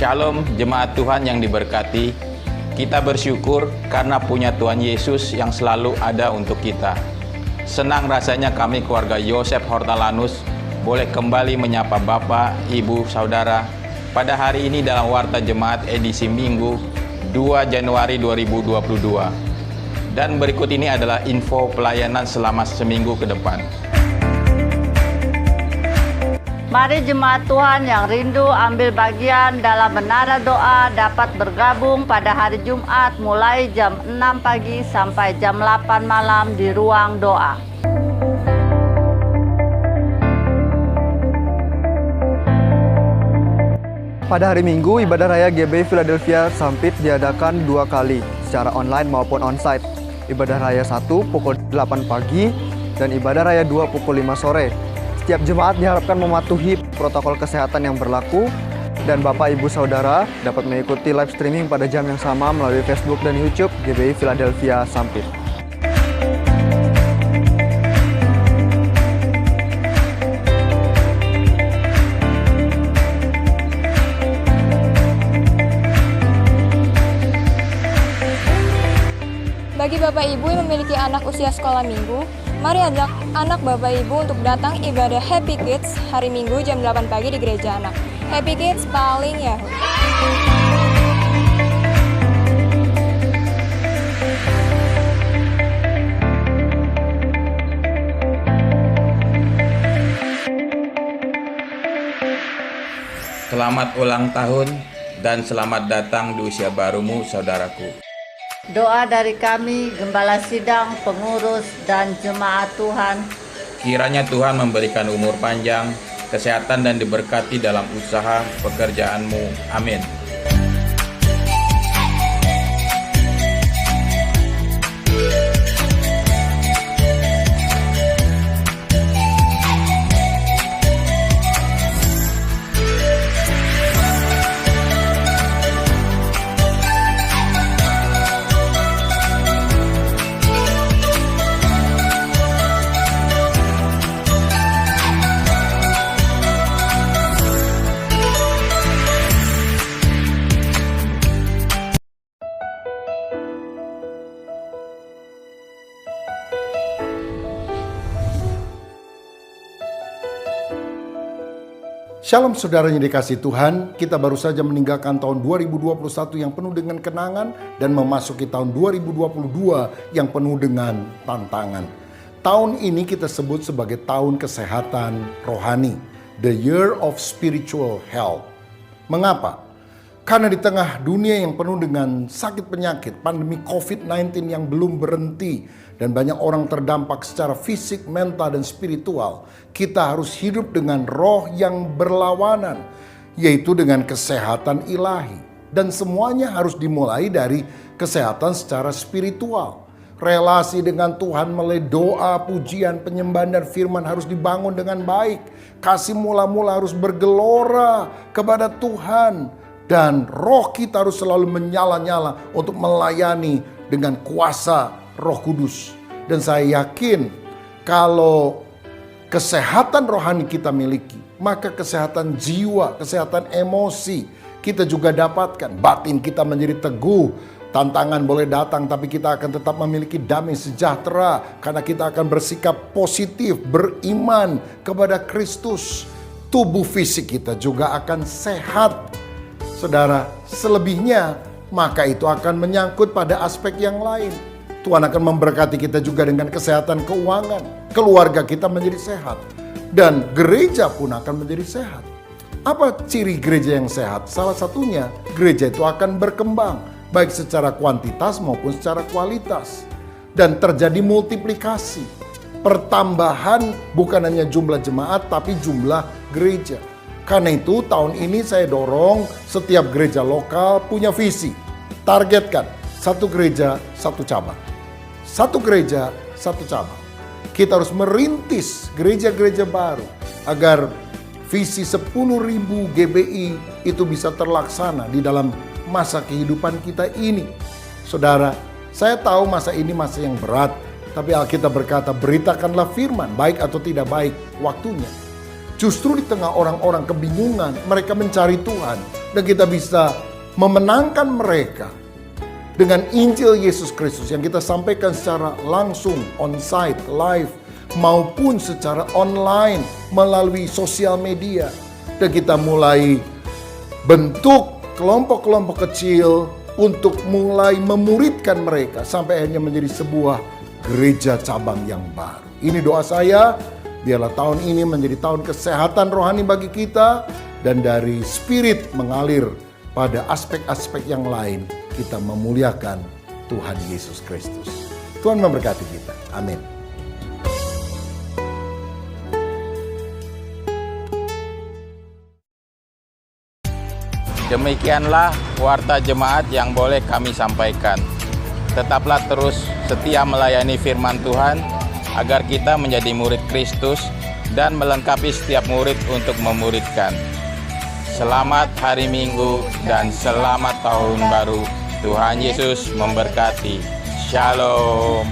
Shalom jemaat Tuhan yang diberkati. Kita bersyukur karena punya Tuhan Yesus yang selalu ada untuk kita. Senang rasanya kami keluarga Yosef Hortalanus boleh kembali menyapa Bapak, Ibu, Saudara pada hari ini dalam Warta Jemaat edisi Minggu 2 Januari 2022. Dan berikut ini adalah info pelayanan selama seminggu ke depan. Mari jemaat Tuhan yang rindu ambil bagian dalam menara doa dapat bergabung pada hari Jumat mulai jam 6 pagi sampai jam 8 malam di ruang doa. Pada hari Minggu, ibadah raya GBI Philadelphia Sampit diadakan 2 kali, secara online maupun onsite. Ibadah raya 1 pukul 8 pagi dan ibadah raya 2 pukul 5 sore. Setiap jemaat diharapkan mematuhi protokol kesehatan yang berlaku dan Bapak, Ibu, Saudara dapat mengikuti live streaming pada jam yang sama melalui Facebook dan YouTube GBI Philadelphia Sampit. Bagi Bapak Ibu yang memiliki anak usia sekolah minggu, mari ajak anak Bapak Ibu untuk datang ibadah Happy Kids hari Minggu jam 8 pagi di Gereja Anak. Happy Kids paling Yahoo! Selamat ulang tahun dan selamat datang di usia barumu, saudaraku. Doa dari kami, Gembala Sidang, pengurus, dan jemaat Tuhan. Kiranya Tuhan memberikan umur panjang, kesehatan dan diberkati dalam usaha pekerjaanmu. Amin. Shalom saudara yang dikasihi Tuhan, kita baru saja meninggalkan tahun 2021 yang penuh dengan kenangan dan memasuki tahun 2022 yang penuh dengan tantangan. Tahun ini kita sebut sebagai tahun kesehatan rohani, the year of spiritual health. Mengapa? Karena di tengah dunia yang penuh dengan sakit penyakit, pandemi COVID-19 yang belum berhenti, dan banyak orang terdampak secara fisik, mental, dan spiritual, kita harus hidup dengan roh yang berlawanan, yaitu dengan kesehatan ilahi. Dan semuanya harus dimulai dari kesehatan secara spiritual. Relasi dengan Tuhan melalui doa, pujian, penyembahan, dan firman harus dibangun dengan baik. Kasih mula-mula harus bergelora kepada Tuhan. Dan roh kita harus selalu menyala-nyala untuk melayani dengan kuasa Roh Kudus. Dan saya yakin kalau kesehatan rohani kita miliki, maka kesehatan jiwa, kesehatan emosi kita juga dapatkan. Batin kita menjadi teguh. Tantangan boleh datang, tapi kita akan tetap memiliki damai sejahtera karena kita akan bersikap positif, beriman kepada Kristus. Tubuh fisik kita juga akan sehat. Saudara, selebihnya maka itu akan menyangkut pada aspek yang lain. Tuhan akan memberkati kita juga dengan kesehatan keuangan. Keluarga kita menjadi sehat. Dan gereja pun akan menjadi sehat. Apa ciri gereja yang sehat? Salah satunya, gereja itu akan berkembang. Baik secara kuantitas maupun secara kualitas. Dan terjadi multiplikasi. Pertambahan bukan hanya jumlah jemaat, tapi jumlah gereja. Karena itu tahun ini saya dorong setiap gereja lokal punya visi. Targetkan satu gereja, satu cabang. Satu gereja, satu cabang. Kita harus merintis gereja-gereja baru agar visi 10.000 GBI itu bisa terlaksana di dalam masa kehidupan kita ini. Saudara, saya tahu masa ini masa yang berat, tapi Alkitab berkata beritakanlah firman, baik atau tidak baik waktunya. Justru di tengah orang-orang kebingungan, mereka mencari Tuhan. dan kita bisa memenangkan mereka dengan Injil Yesus Kristus yang kita sampaikan secara langsung, on-site, live, maupun secara online melalui sosial media. Dan kita mulai bentuk kelompok-kelompok kecil untuk mulai memuridkan mereka sampai akhirnya menjadi sebuah gereja cabang yang baru. Ini doa saya, biarlah tahun ini menjadi tahun kesehatan rohani bagi kita, dan dari Spirit mengalir pada aspek-aspek yang lain, kita memuliakan Tuhan Yesus Kristus. Tuhan memberkati kita. Amin. Demikianlah warta jemaat yang boleh kami sampaikan. Tetaplah terus setia melayani firman Tuhan, agar kita menjadi murid Kristus dan melengkapi setiap murid untuk memuridkan. Selamat hari Minggu dan selamat tahun baru. Tuhan Yesus memberkati. Shalom.